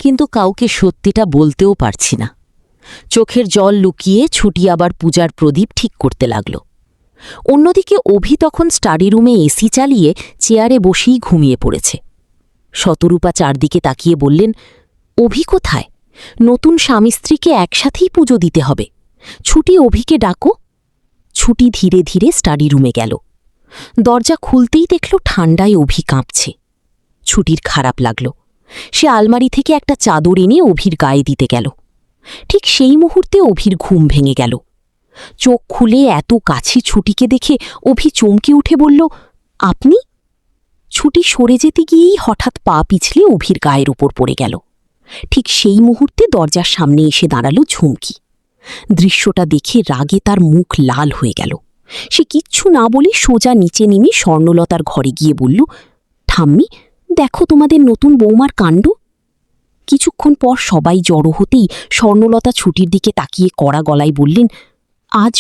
কিন্তু কাউকে সত্যিটা বলতেও পারছি না। চোখের জল লুকিয়ে ছুটি আবার পূজার প্রদীপ ঠিক করতে লাগল। অন্যদিকে অভি তখন স্টাডি রুমে এসি চালিয়ে চেয়ারে বসেই ঘুমিয়ে পড়েছে। শতরূপা চারদিকে তাকিয়ে বললেন, অভি কোথায়? নতুন স্বামী স্ত্রীকে একসাথেই পুজো দিতে হবে। ছুটি অভিকে ডাকো। ছুটি ধীরে ধীরে স্টাডি রুমে গেল। দরজা খুলতেই দেখল ঠান্ডায় অভি কাঁপছে। ছুটির খারাপ লাগল। সে আলমারি থেকে একটা চাদর এনে অভির গায়ে দিতে গেল। ঠিক সেই মুহূর্তে অভির ঘুম ভেঙে গেল। চোখ খুলে এত কাছে ছুটিকে দেখে অভি চমকে উঠে বলল, আপনি? ছুটি সরে যেতে গিয়েই হঠাৎ পা পিছলে অভির গায়ের উপর পড়ে গেল। ঠিক সেই মুহূর্তে দরজার সামনে এসে দাঁড়াল ঝুমকি। দৃশ্যটা দেখে রাগে তার মুখ লাল হয়ে গেল। সে কিচ্ছু না বলে সোজা নিচে নেমে স্বর্ণলতার ঘরে গিয়ে বলল, ঠাম্মি, দেখো তোমাদের নতুন বৌমার কাণ্ড। কিছুক্ষণ পর সবাই জড়ো হতেই স্বর্ণলতা ছুটির দিকে তাকিয়ে কড়া গলায় বললেন, আজ